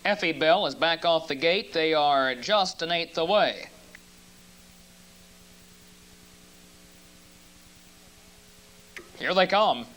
Effie Bell is back off the gate. They are just an eighth away. Here they come.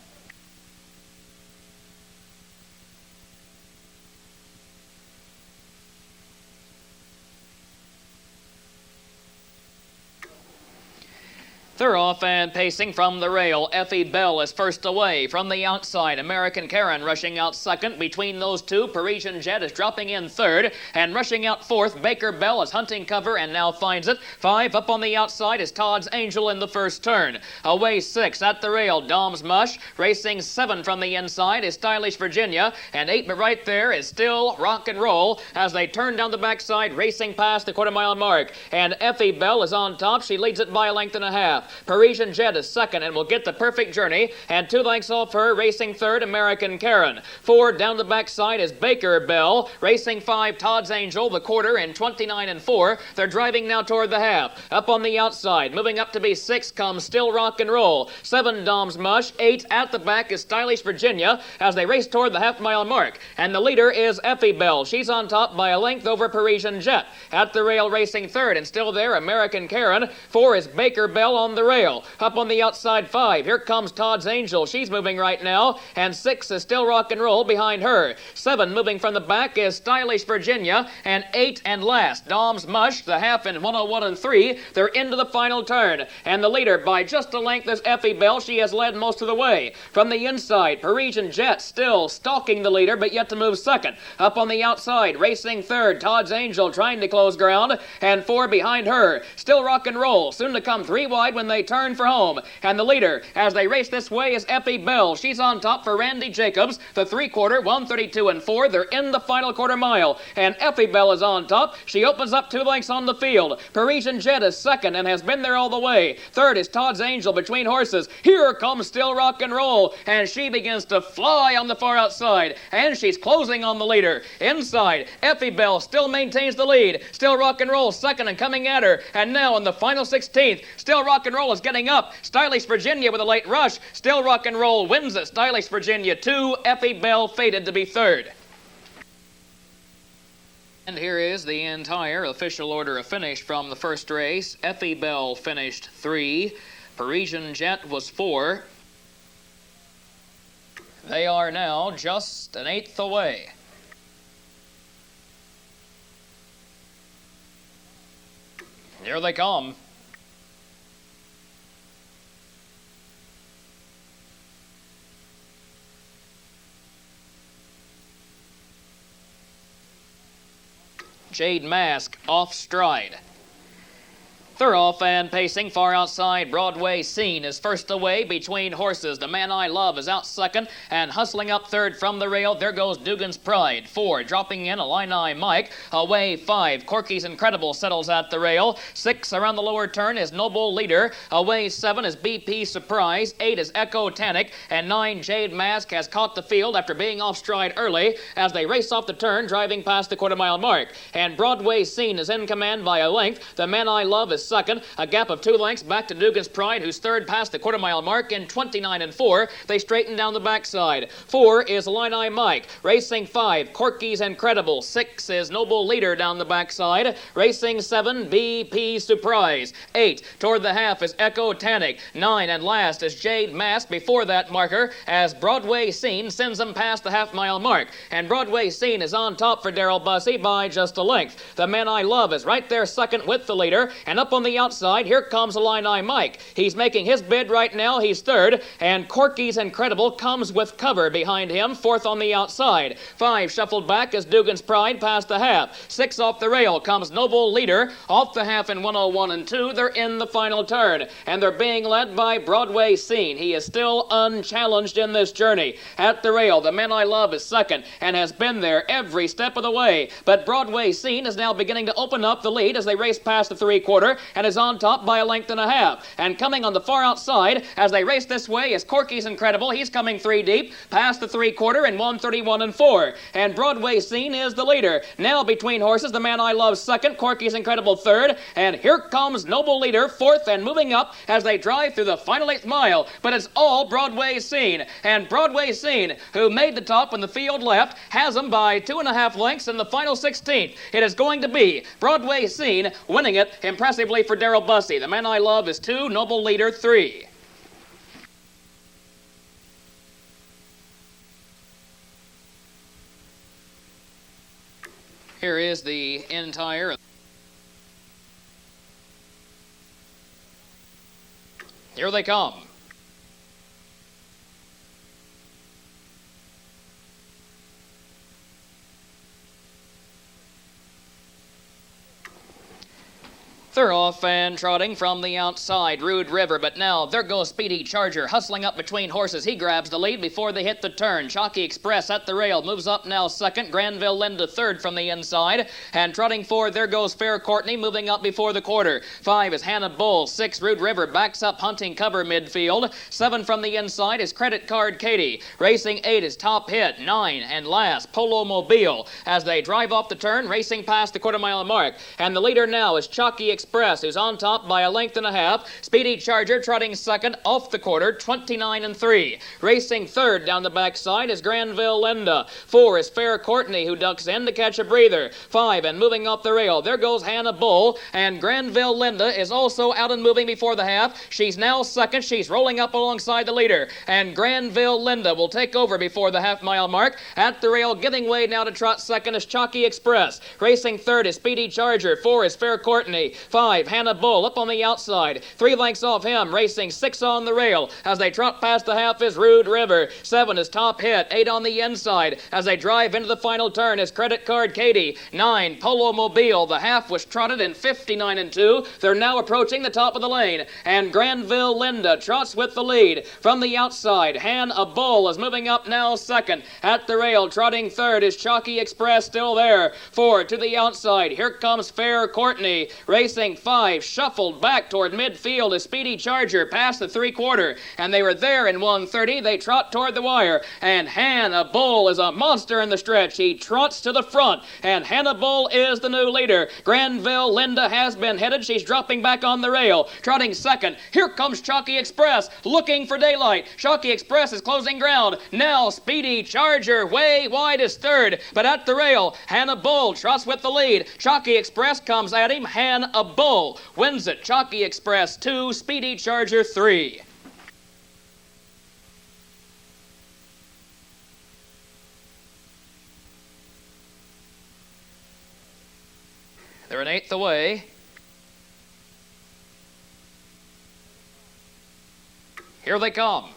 They're off and pacing from the rail. Effie Bell is first away. From the outside, American Karen rushing out second. Between those two, Parisian Jet is dropping in third. And rushing out fourth, Baker Bell is hunting cover and now finds it. 5 up on the outside is Todd's Angel in the first turn. Away 6 at the rail, Dom's Mush. Racing 7 from the inside is Stylish Virginia. And 8 but right there is Still Rock and Roll as they turn down the backside, racing past the quarter-mile mark. And Effie Bell is on top. She leads it by a length and a half. Parisian Jet is second and will get the perfect journey, and 2 lengths off her, racing third, American Karen. 4 down the backside is Baker Bell. Racing 5, Todd's Angel, the quarter in 29 and 4. They're driving now toward the half. Up on the outside, moving up to be 6 comes Still Rock and Roll. 7 Dom's Mush. 8 at the back is Stylish Virginia as they race toward the half-mile mark. And the leader is Effie Bell. She's on top by a length over Parisian Jet. At the rail, racing third, and still there, American Karen. 4 is Baker Bell on the rail. Up on the outside 5, here comes Todd's Angel. She's moving right now. And 6 is Still Rock and Roll behind her. 7 moving from the back is Stylish Virginia. And 8 and last, Dom's Mush, the half in 101 and 3. They're into the final turn. And the leader by just a length is Effie Bell. She has led most of the way. From the inside, Parisian Jet still stalking the leader, but yet to move second. Up on the outside, racing third, Todd's Angel trying to close ground. And 4 behind her, Still Rock and Roll. Soon to come 3 wide when they turn for home. And the leader as they race this way is Effie Bell. She's on top for Randy Jacobs. The 3/4, 132 and 4. They're in the final quarter mile. And Effie Bell is on top. She opens up 2 lengths on the field. Parisian Jet is second and has been there all the way. Third is Todd's Angel between horses. Here comes Still Rock and Roll. And she begins to fly on the far outside. And she's closing on the leader. Inside, Effie Bell still maintains the lead. Still Rock and Roll second and coming at her. And now in the final 16th, Still Rock and Roll is getting up. Stylish Virginia with a late rush. Still Rock and Roll wins it. Stylish Virginia 2, Effie Bell fated to be third. And here is the entire official order of finish from the first race. Effie Bell finished 3. Parisian Jet was 4. They are now just an eighth away. Here they come. Jade Mask off stride. They're off and pacing far outside. Broadway Scene is first away between horses. The Man I Love is out second and hustling up third from the rail. There goes Dugan's Pride. 4 dropping in Illini Mike. Away 5, Corky's Incredible settles at the rail. 6 around the lower turn is Noble Leader. Away 7 is BP Surprise. 8 is Echo Tannic. And 9 Jade Mask has caught the field after being off stride early as they race off the turn driving past the quarter-mile mark. And Broadway Scene is in command by a length. The Man I Love is second, a gap of 2 lengths back to Dugan's Pride, who's third past the quarter-mile mark in 29 and 4. They straighten down the backside. 4 is Illini Mike. Racing 5, Corky's Incredible. 6 is Noble Leader down the backside. Racing 7, BP Surprise. 8 toward the half is Echo Tannic. 9 and last is Jade Mask before that marker as Broadway Scene sends them past the half-mile mark. And Broadway Scene is on top for Darrell Bussey by just a length. The Man I Love is right there second with the leader. And up on the outside, here comes Illini Mike. He's making his bid right now. He's third. And Corky's Incredible comes with cover behind him, fourth on the outside. 5 shuffled back as Dugan's Pride past the half. 6 off the rail comes Noble Leader. Off the half in 101 and 2. They're in the final turn. And they're being led by Broadway Scene. He is still unchallenged in this journey. At the rail, the Man I Love is second and has been there every step of the way. But Broadway Scene is now beginning to open up the lead as they race past the 3/4. and is on top by a length and a half. And coming on the far outside as they race this way is Corky's Incredible. He's coming 3 deep, past the 3/4 in 1:31 and 4. And Broadway Scene is the leader. Now between horses, The Man I Love second, Corky's Incredible third, and here comes Noble Leader fourth and moving up as they drive through the final 8th mile. But it's all Broadway Scene. And Broadway Scene, who made the top when the field left, has them by 2.5 lengths in the final 16th. It is going to be Broadway Scene winning it impressively for Darrell Bussey. The Man I Love is 2, Noble Leader 3. Here is the entire. Here they come. They're off and trotting from the outside, Rude River, but now there goes Speedy Charger, hustling up between horses. He grabs the lead before they hit the turn. Chalky Express at the rail, moves up now second. Granville Linda third from the inside, and trotting forward, there goes Fair Courtney, moving up before the quarter. 5 is Hannah Bull, 6 Rude River, backs up Hunting Cover midfield. 7 from the inside is Credit Card Katie. Racing 8 is Top Hit, 9 and last Polo Mobile as they drive off the turn, racing past the quarter-mile mark. And the leader now is Chalky Express, who's on top by a length and a half. Speedy Charger trotting second off the quarter, 29 and 3. Racing third down the backside is Granville Linda. 4 is Fair Courtney, who ducks in to catch a breather. 5 and moving off the rail, there goes Hannah Bull, and Granville Linda is also out and moving before the half. She's now second. She's rolling up alongside the leader, and Granville Linda will take over before the half-mile mark. At the rail, giving way now to trot second is Chalky Express. Racing third is Speedy Charger. 4 is Fair Courtney. 5 Hannah Bull up on the outside. 3 lengths off him, racing 6 on the rail. As they trot past the half is Rude River. 7 is Top Hit. 8 on the inside. As they drive into the final turn is Credit Card Katie. 9 Polo Mobile. The half was trotted in 59 and 2. They're now approaching the top of the lane. And Granville Linda trots with the lead. From the outside, Hannah Bull is moving up now second. At the rail, trotting third is Chalky Express still there. 4 to the outside. Here comes Fair Courtney. Racing 5 shuffled back toward midfield as Speedy Charger past the 3/4, and they were there in 1:30. They trot toward the wire, and Hannah Bull is a monster in the stretch. He trots to the front, and Hannah Bull is the new leader. Granville Linda has been headed. She's dropping back on the rail, trotting second. Here comes Chalky Express, looking for daylight. Chalky Express is closing ground. Now Speedy Charger way wide is third, but at the rail, Hannah Bull trots with the lead. Chalky Express comes at him. Hannah Bull wins it. Chalky Express 2, Speedy Charger 3. They're an 8th away. Here they come.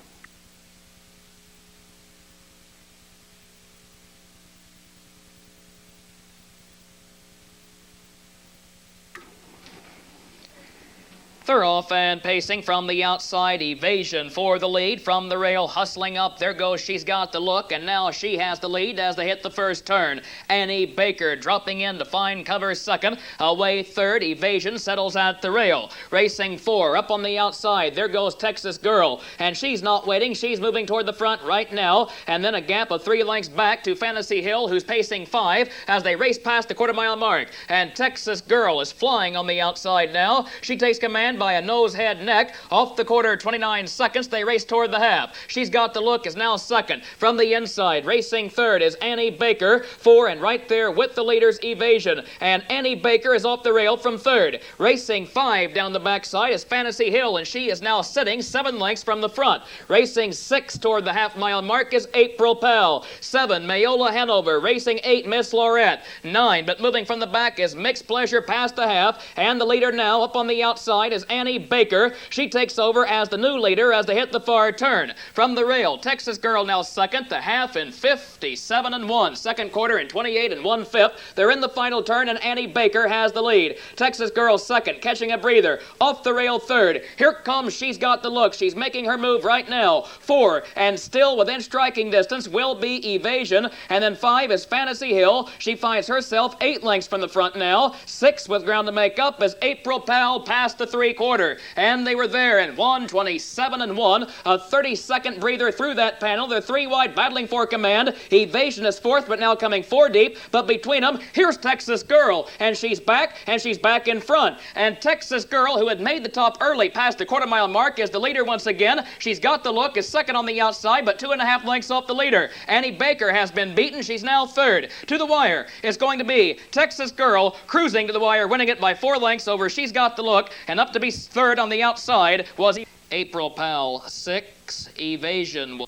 They're off and pacing from the outside. Evasion for the lead. From the rail, hustling up. There goes She's Got the Look, and now she has the lead as they hit the first turn. Annie Baker dropping in to find cover second. Away third. Evasion settles at the rail. Racing 4 up on the outside. There goes Texas Girl, and she's not waiting. She's moving toward the front right now, and then a gap of 3 lengths back to Fantasy Hill, who's pacing 5 as they race past the quarter-mile mark. And Texas Girl is flying on the outside now. She takes command by a nose, head, neck. Off the quarter, 29 seconds. They race toward the half. She's Got the Look is now second. From the inside, racing third is Annie Baker. 4 and right there with the leaders, Evasion. And Annie Baker is off the rail from third. Racing 5 down the backside is Fantasy Hill, and she is now sitting 7 lengths from the front. Racing 6 toward the half-mile mark is April Pal. 7, Mayola Hanover. Racing 8, Miss Lorette. 9, but moving from the back is Mixed Pleasure past the half. And the leader now up on the outside is is Annie Baker. She takes over as the new leader as they hit the far turn. From the rail, Texas Girl now second, the half in 57-1. Second quarter in 28 1/5. They're in the final turn, and Annie Baker has the lead. Texas Girl second, catching a breather. Off the rail third. Here comes She's Got the Look. She's making her move right now. 4, and still within striking distance will be Evasion. And then 5 is Fantasy Hill. She finds herself 8 lengths from the front now. 6 with ground to make up as April Powell passed the 3/4. And they were there in 1:27-1. A 30-second breather through that panel. They're 3 wide battling for command. Evasion is fourth, but now coming 4 deep. But between them, here's Texas Girl. And she's back in front. And Texas Girl, who had made the top early past the quarter-mile mark, is the leader once again. She's Got the Look, is second on the outside, but 2.5 lengths off the leader. Annie Baker has been beaten. She's now third. To the wire is going to be Texas Girl, cruising to the wire, winning it by 4 lengths over She's Got the Look. And up to be third on the outside was April Powell, 6, Evasion.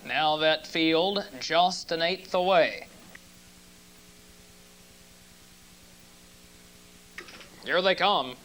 Now that field just an eighth away. Here they come.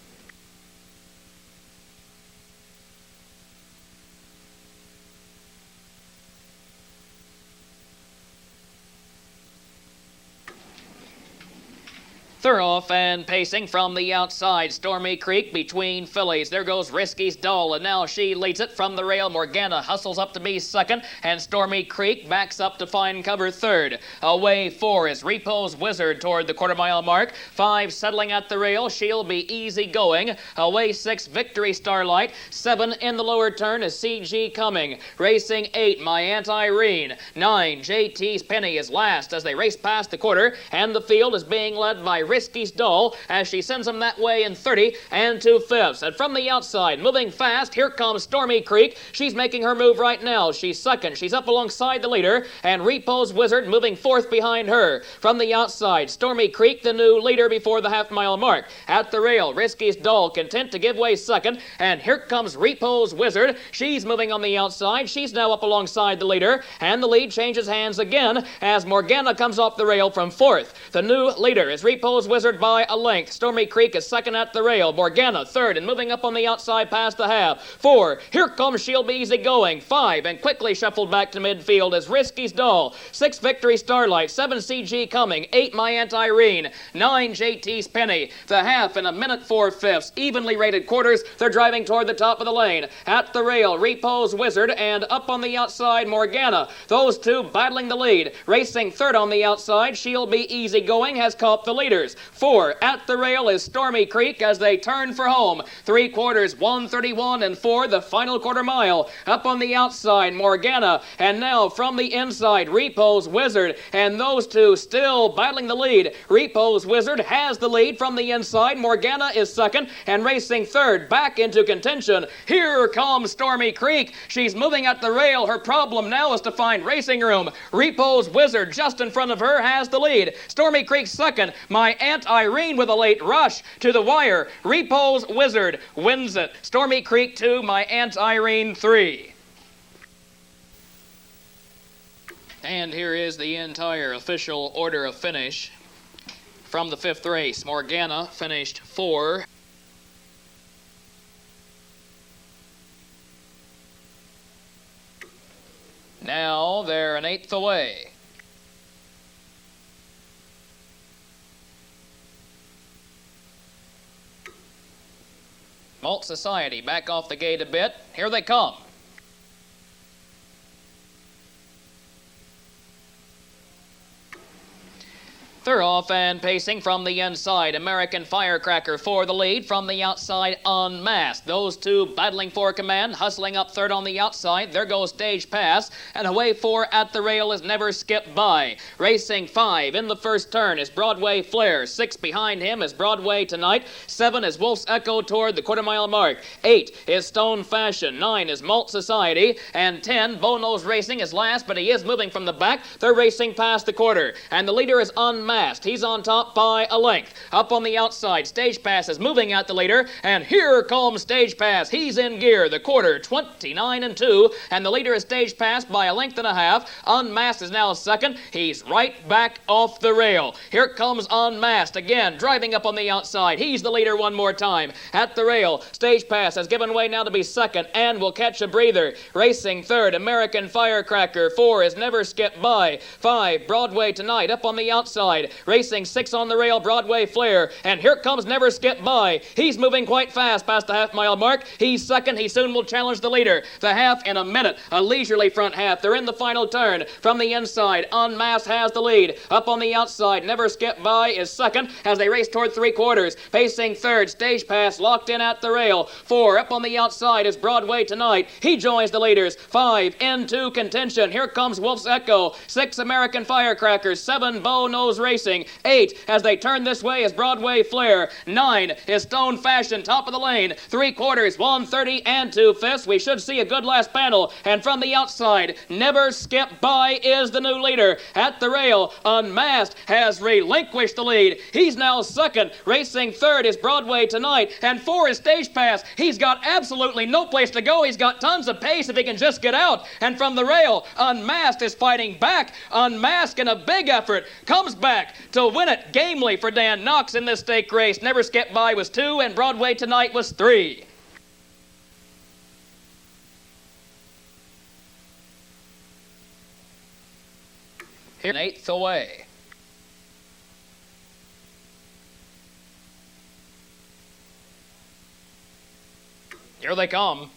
They're off and pacing from the outside. Stormy Creek between fillies. There goes Risky's Doll, and now she leads it from the rail. Morgana hustles up to be second, and Stormy Creek backs up to find cover third. Away 4 is Repo's Wizard toward the quarter-mile mark. 5 settling at the rail. She'll be easy going. Away 6, Victory Starlight. 7 in the lower turn is CG Coming. Racing 8, My Aunt Irene. 9, JT's Penny is last as they race past the quarter, and the field is being led by Risky's Doll as she sends them that way in 30 2/5. And from the outside, moving fast, here comes Stormy Creek. She's making her move right now. She's second. She's up alongside the leader, and Repo's Wizard moving fourth behind her. From the outside, Stormy Creek, the new leader before the half-mile mark. At the rail, Risky's Doll content to give way second, and here comes Repo's Wizard. She's moving on the outside. She's now up alongside the leader, and the lead changes hands again as Morgana comes off the rail from fourth. The new leader is Repo's Wizard by a length. Stormy Creek is second at the rail. Morgana third and moving up on the outside past the half. 4, here comes She'll Be Easy Going. 5, and quickly shuffled back to midfield is Risky's Doll. 6, Victory Starlight. 7, CG Coming. 8, My Aunt Irene. 9, JT's Penny. The half in 1:04. Evenly rated quarters. They're driving toward the top of the lane. At the rail, Repo's Wizard, and up on the outside, Morgana. Those two battling the lead. Racing third on the outside, She'll Be Easy Going has caught the leaders. 4, at the rail is Stormy Creek as they turn for home. 3/4, 1:31-4, the final quarter mile. Up on the outside, Morgana, and now from the inside, Repo's Wizard, and those two still battling the lead. Repo's Wizard has the lead from the inside. Morgana is second, and racing third, back into contention. Here comes Stormy Creek. She's moving at the rail. Her problem now is to find racing room. Repo's Wizard just in front of her has the lead. Stormy Creek second. My Aunt Irene with a late rush to the wire. Repo's Wizard wins it. Stormy Creek 2, My Aunt Irene 3. And here is the entire official order of finish. From the 5th race, Morgana finished 4. Now they're an eighth away. Malt Society back off the gate a bit. Here they come. They're off and pacing from the inside. American Firecracker for the lead. From the outside, Unmasked. Those two battling for command, hustling up third on the outside. There goes Stage Pass. And away 4 at the rail is Never Skip By. Racing 5 in the first turn is Broadway Flair. 6 behind him is Broadway Tonight. 7 is Wolf's Echo toward the quarter-mile mark. 8 is Stone Fashion. 9 is Malt Society. And 10, Bono's Racing is last, but he is moving from the back. They're racing past the quarter. And the leader is Unmasked. Unmasked. He's on top by a length. Up on the outside, Stage Pass is moving at the leader, and here comes Stage Pass. He's in gear. The quarter, 29-2, and the leader is Stage Pass by a length and a half. Unmasked is now second. He's right back off the rail. Here comes Unmasked again, driving up on the outside. He's the leader one more time. At the rail, Stage Pass has given way now to be second and will catch a breather. Racing third, American Firecracker. 4 is Never Skip By. 5, Broadway Tonight up on the outside. Racing 6 on the rail, Broadway Flair. And here comes Never Skip By. He's moving quite fast past the half-mile mark. He's second. He soon will challenge the leader. The half in a minute. A leisurely front half. They're in the final turn. From the inside, Unmasked has the lead. Up on the outside, Never Skip By is second as they race toward three-quarters. Pacing third, Stage Pass locked in at the rail. 4 up on the outside is Broadway Tonight. He joins the leaders. 5 into contention. Here comes Wolf's Echo. 6 American Firecrackers. 7 Bow Nose Racing. 8 as they turn this way is Broadway Flair. 9 is Stone Fashion, top of the lane. Three-quarters, 130 and 2/5. We should see a good last panel. And from the outside, Never Skip By is the new leader. At the rail, Unmasked has relinquished the lead. He's now second. Racing third is Broadway Tonight. And 4 is Stage Pass. He's got absolutely no place to go. He's got tons of pace if he can just get out. And from the rail, Unmasked is fighting back. Unmasked in a big effort comes back to win it gamely for Dan Knox in this stake race. Never Skip By was 2 and Broadway Tonight was 3. Here, 8th away. Here they come.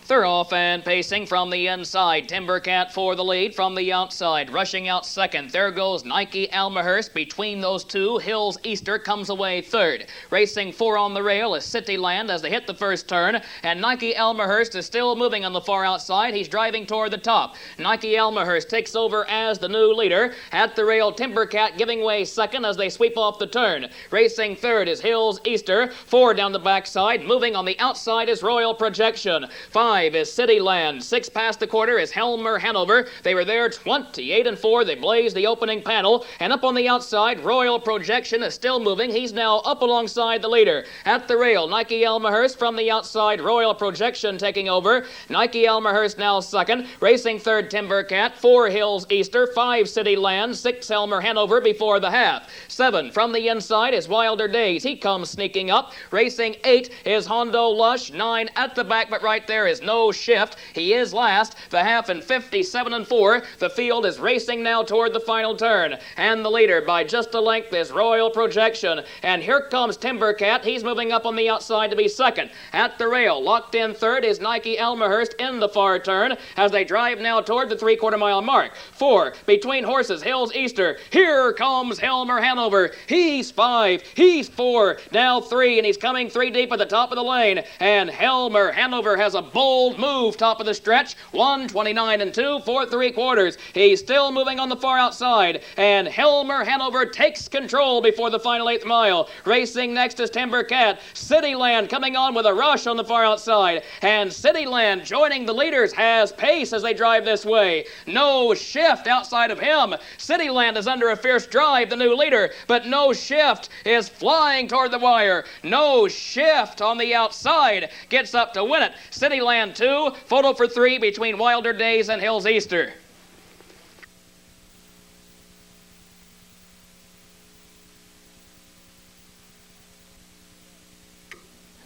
They're off and pacing from the inside. Timbercat for the lead from the outside. Rushing out second. There goes Nike Almahurst. Between those two, Hills Easter comes away third. Racing 4 on the rail is Cityland as they hit the first turn. And Nike Almahurst is still moving on the far outside. He's driving toward the top. Nike Almahurst takes over as the new leader. At the rail, Timbercat giving way second as they sweep off the turn. Racing third is Hills Easter. 4 down the backside. Moving on the outside is Royal Projection. 5 is Cityland. 6 past the quarter is Helmer Hanover. They were there 28-4. They blazed the opening panel. And up on the outside, Royal Projection is still moving. He's now up alongside the leader. At the rail, Nike Almahurst from the outside. Royal Projection taking over. Nike Almahurst now second. Racing third, Timbercat. 4 Hills Easter. 5 Cityland. 6 Helmer Hanover before the half. 7 from the inside is Wilder Days. He comes sneaking up. Racing 8 is Hondo Lush. 9 at the back, but right there is No Shift. He is last. The half in 57-4. The field is racing now toward the final turn. And the leader by just a length is Royal Projection. And here comes Timbercat. He's moving up on the outside to be second. At the rail, locked in third is Nike Almahurst in the far turn as they drive now toward the 3/4 mile mark. 4 between horses, Hills Easter. Here comes Helmer Hanover. He's 5. He's 4. Now 3, and he's coming 3 deep at the top of the lane. And Helmer Hanover has a bold move top of the stretch. 129-2 for 3/4. He's still moving on the far outside. And Helmer Hanover takes control before the final 8th mile. Racing next is Timbercat. Cityland coming on with a rush on the far outside. And Cityland joining the leaders has pace as they drive this way. No Shift outside of him. Cityland is under a fierce drive, the new leader. But No Shift is flying toward the wire. No Shift on the outside gets up to win it. Cityland 2, photo for 3 between Wilder Days and Hills Easter.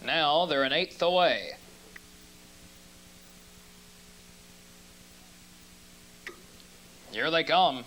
Now they're an 8th away. Here they come.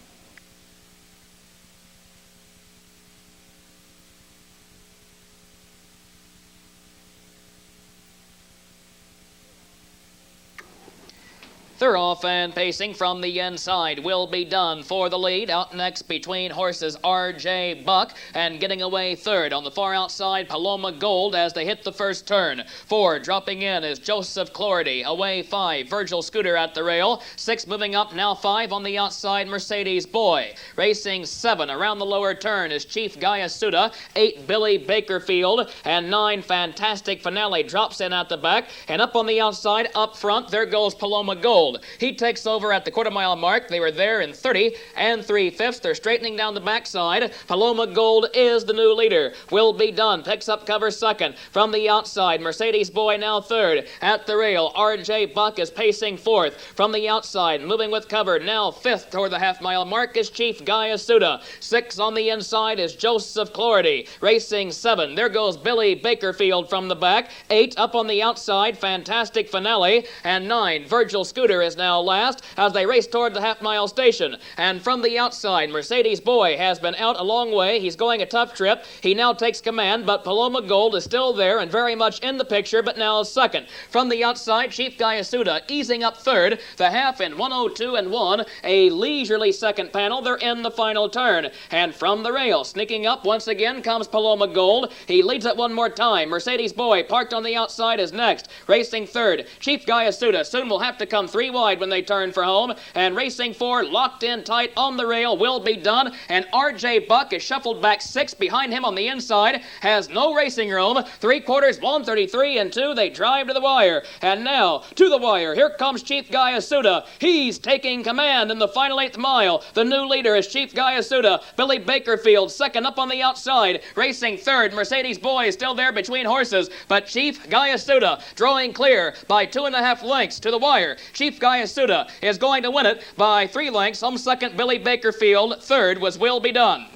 They're off and pacing from the inside. Will be done for the lead. Out next between horses R.J. Buck and getting away third. On the far outside, Paloma Gold as they hit the first turn. 4 dropping in is Joseph Clordy. Away 5, Virgil Scooter at the rail. 6 moving up, now 5 on the outside, Mercedes Boy. Racing 7 around the lower turn is Chief Gayasuda. 8, Billy Bakerfield. And 9, Fantastic Finale drops in at the back. And up on the outside, up front, there goes Paloma Gold. He takes over at the quarter-mile mark. They were there in 30 3/5. They're straightening down the backside. Paloma Gold is the new leader. Will be done. Picks up cover second. From the outside, Mercedes Boy now third. At the rail, R.J. Buck is pacing fourth. From the outside, moving with cover, now fifth toward the half-mile mark is Chief Gayasuda. 6 on the inside is Joseph Clordy. Racing 7. There goes Billy Bakerfield from the back. 8 up on the outside, Fantastic Finale. And 9, Virgil Scooter is now last as they race toward the half-mile station. And from the outside, Mercedes Boy has been out a long way. He's going a tough trip. He now takes command, but Paloma Gold is still there and very much in the picture, but now second. From the outside, Chief Gayasuda easing up third. The half in 1:02.1. A leisurely second panel. They're in the final turn. And from the rail, sneaking up once again comes Paloma Gold. He leads it one more time. Mercedes Boy parked on the outside is next. Racing third, Chief Gayasuda soon will have to come 3 wide when they turn for home. And racing 4, locked in tight on the rail, Will be done. And R.J. Buck is shuffled back 6 behind him on the inside. Has no racing room. 3/4, 1:33 2. They drive to the wire. And now to the wire. Here comes Chief Gayasuda. He's taking command in the final 8th mile. The new leader is Chief Gayasuda. Billy Bakerfield second up on the outside. Racing third, Mercedes Boy is still there between horses. But Chief Gayasuda drawing clear by 2.5 lengths to the wire. Chief Gayasuda is going to win it by 3 lengths. Home second, Billy Bakerfield. Third was Will Be Done.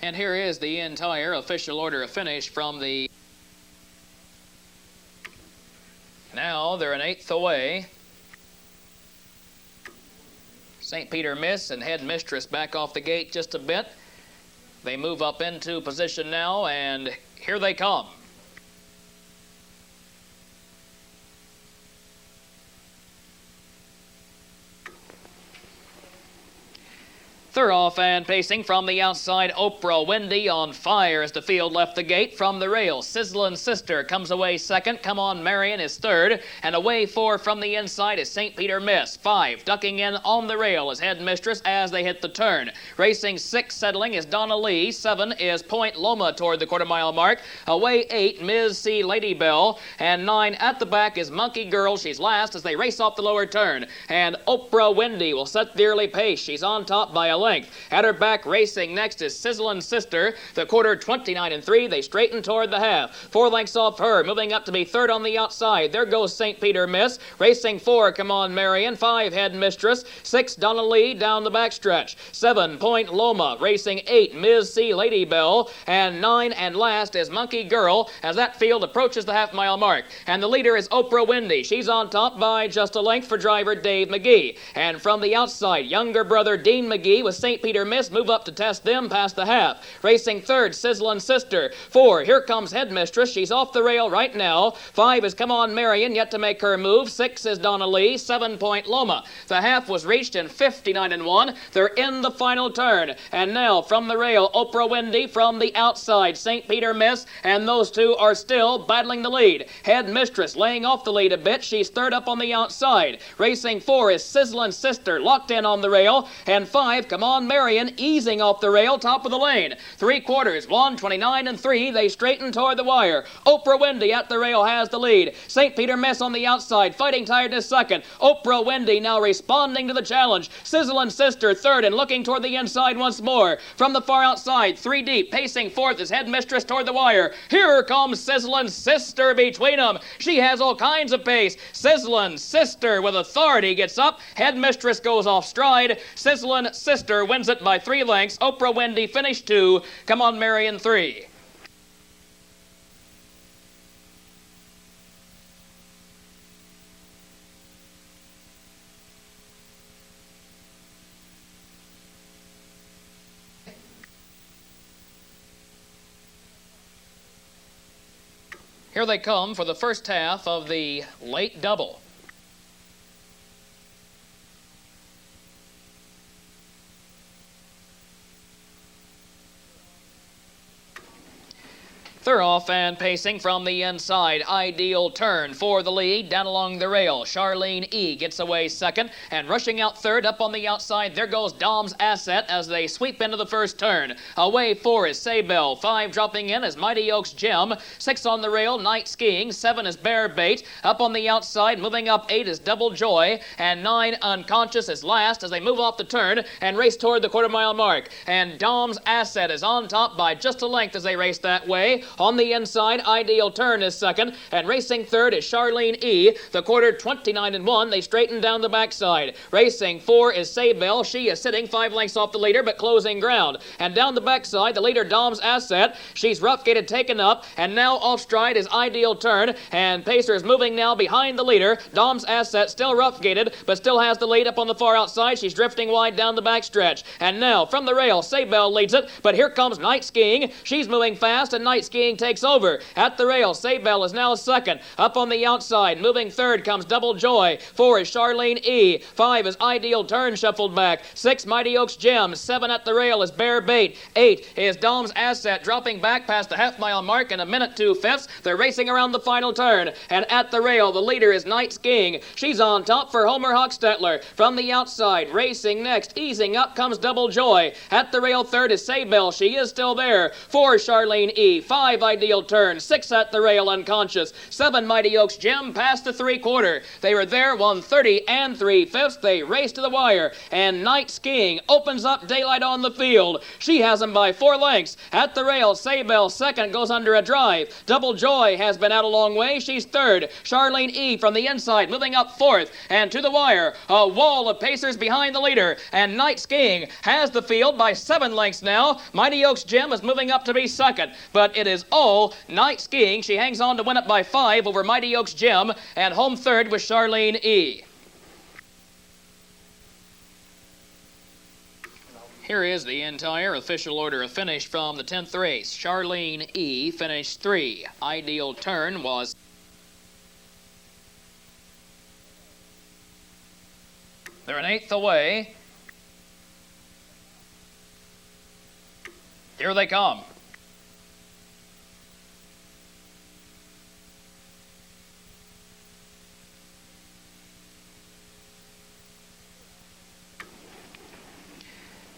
And here is the entire official order of finish from the... Now they're an 8th away. St. Peter Miss and Head Mistress back off the gate just a bit. They move up into position now, and here they come. They're off and pacing from the outside. Oprah Windy on fire as the field left the gate. From the rail, Sizzlin' Sister comes away second. Come On Marion is third. And away 4 from the inside is St. Peter Miss. 5 ducking in on the rail is Head Mistress as they hit the turn. Racing 6 settling is Donna Lee. 7 is Point Loma toward the quarter-mile mark. Away 8, Ms. C. Lady Bell. And 9 at the back is Monkey Girl. She's last as they race off the lower turn. And Oprah Windy will set the early pace. She's on top by a length. At her back, racing next is Sizzlin' Sister. The quarter 29 3. They straighten toward the half. 4 lengths off her, moving up to be third on the outside. There goes St. Peter Miss. Racing 4, Come On Marion. 5, Head Mistress. 6, Donna Lee down the backstretch. 7, Point Loma. Racing 8, Ms. C. Lady Bell. And 9 and last is Monkey Girl as that field approaches the half-mile mark. And the leader is Oprah Windy. She's on top by just a length for driver Dave McGee. And from the outside, younger brother Dean McGee with St. Peter Miss move up to test them past the half. Racing third, Sizzlin' Sister. 4, here comes Head Mistress. She's off the rail right now. 5 is Come On Marion, yet to make her move. 6 is Donna Lee. 7, Point Loma. The half was reached in 59 1. They're in the final turn. And now from the rail, Oprah Windy. From the outside, St. Peter Miss. And those two are still battling the lead. Head Mistress laying off the lead a bit. She's third up on the outside. Racing 4 is Sizzlin' Sister, locked in on the rail. And 5, Come On Marion, easing off the rail, top of the lane. 3/4, 1:29 3. They straighten toward the wire. Oprah Windy at the rail has the lead. St. Peter Miss on the outside, fighting tiredness second. Oprah Windy now responding to the challenge. Sizzlin' Sister third and looking toward the inside once more. From the far outside, 3 deep, pacing fourth is Head Mistress toward the wire. Here comes Sizzlin' Sister between them. She has all kinds of pace. Sizzlin' Sister with authority gets up. Head Mistress goes off stride. Sizzlin' Sister wins it by 3 lengths. Oprah Windy finished 2. Come On Marion 3. Here they come for the first half of the late double. They're off and pacing from the inside. Ideal Turn for the lead. Down along the rail, Charlene E. gets away second. And rushing out third, up on the outside, there goes Dom's Asset as they sweep into the first turn. Away 4 is Saybell. 5 dropping in is Mighty Oaks Gem. 6 on the rail, Night Skiing. 7 is Bear Bait. Up on the outside, moving up 8 is Double Joy. And 9 Unconscious is last as they move off the turn and race toward the quarter-mile mark. And Dom's Asset is on top by just a length as they race that way. On the inside, Ideal Turn is second, and racing third is Charlene E. The quarter 29-1. They straighten down the backside. Racing 4 is Saybell. She is sitting 5 lengths off the leader, but closing ground. And down the backside, the leader Dom's Asset. She's rough-gated, taken up, and now off stride is Ideal Turn. And Pacer is moving now behind the leader. Dom's Asset still rough-gated, but still has the lead up on the far outside. She's drifting wide down the backstretch. And now from the rail, Saybell leads it, but here comes Night Skiing. She's moving fast, and Night Skiing takes over. At the rail, Saybell is now second. Up on the outside, moving third comes Double Joy. 4 is Charlene E. 5 is Ideal Turn shuffled back. 6 Mighty Oaks Gem. 7 at the rail is Bear Bait. 8 is Dom's Asset, dropping back past the half-mile mark in a minute 2/5. They're racing around the final turn. And at the rail, the leader is Night Skiing. She's on top for Homer Hochstetler. From the outside, racing next, easing up comes Double Joy. At the rail, third is Saybell. She is still there. 4 Charlene E. 5 Ideal Turn. 6 at the rail, Unconscious. 7 Mighty Oaks Gem past the 3/4. They were there 1:30 and 3/5. They race to the wire. And Night Skiing opens up daylight on the field. She has him by 4 lengths. At the rail, Saybell second, goes under a drive. Double Joy has been out a long way. She's third. Charlene E. from the inside moving up fourth. And to the wire, a wall of pacers behind the leader. And Night Skiing has the field by 7 lengths now. Mighty Oaks Gem is moving up to be second. But it is all Night Skiing. She hangs on to win it by 5 over Mighty Oaks Gem, and home third with Charlene E. Here is the entire official order of finish from the 10th race. Charlene E. finished 3. Ideal Turn was... They're an 8th away. Here they come.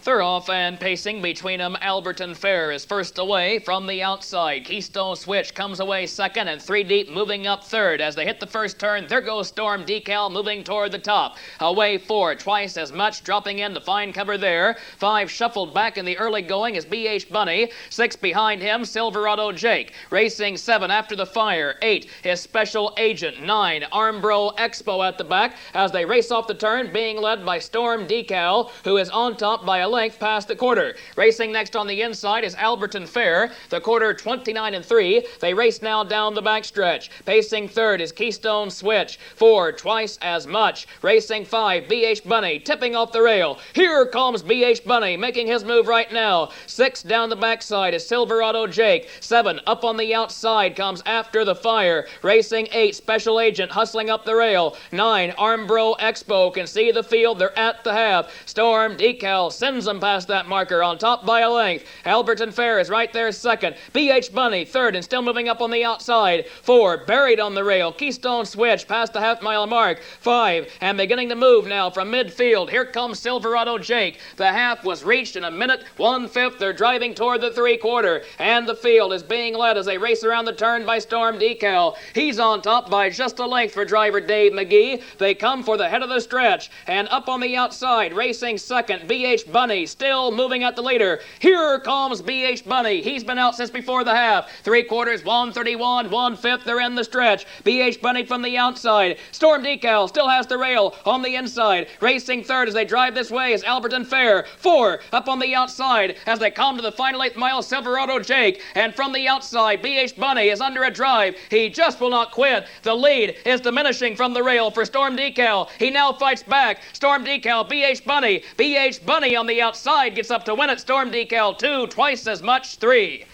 They're off and pacing between them. Alberton Fair is first away from the outside. Keystone Switch comes away second, and 3 Deep moving up third. As they hit the first turn, there goes Storm Decal moving toward the top. Away 4, twice as much, dropping in to find cover there. 5 shuffled back in the early going is BH Bunny. 6 behind him, Silverado Jake. Racing 7 after the fire. 8 is Special Agent. 9, Armbro Expo at the back as they race off the turn, being led by Storm Decal, who is on top by a length past the quarter. Racing next on the inside is Alberton Fair. The quarter 29-3. They race now down the backstretch. Pacing third is Keystone Switch. 4, twice as much. Racing 5, BH Bunny tipping off the rail. Here comes BH Bunny making his move right now. 6 down the backside is Silverado Jake. 7 up on the outside comes After the Fire. Racing 8, Special Agent hustling up the rail. 9, Armbro Expo can see the field. They're at the half. Storm Decal sends them past that marker on top by a length. Alberton Fair is right there second. BH Bunny third and still moving up on the outside. 4 buried on the rail. Keystone Switch past the half-mile mark. 5 and beginning to move now from midfield. Here comes Silverado Jake. The half was reached in a minute 1/5. They're driving toward the 3/4, and the field is being led as they race around the turn by Storm Decal. He's on top by just a length for driver Dave McGee. They come for the head of the stretch, and up on the outside racing second BH Bunny still moving at the leader. Here comes BH Bunny. He's been out since before the half. 3/4, 1:31, 1/5. They're in the stretch. BH Bunny from the outside. Storm Decal still has the rail on the inside. Racing third as they drive this way is Alberton Fair. 4 up on the outside as they come to the final 8th mile, Silverado Jake. And from the outside, BH Bunny is under a drive. He just will not quit. The lead is diminishing from the rail for Storm Decal. He now fights back. Storm Decal, BH Bunny. BH Bunny on the outside gets up to win it. Storm Decal 2, twice as much 3.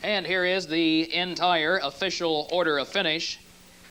And here is the entire official order of finish.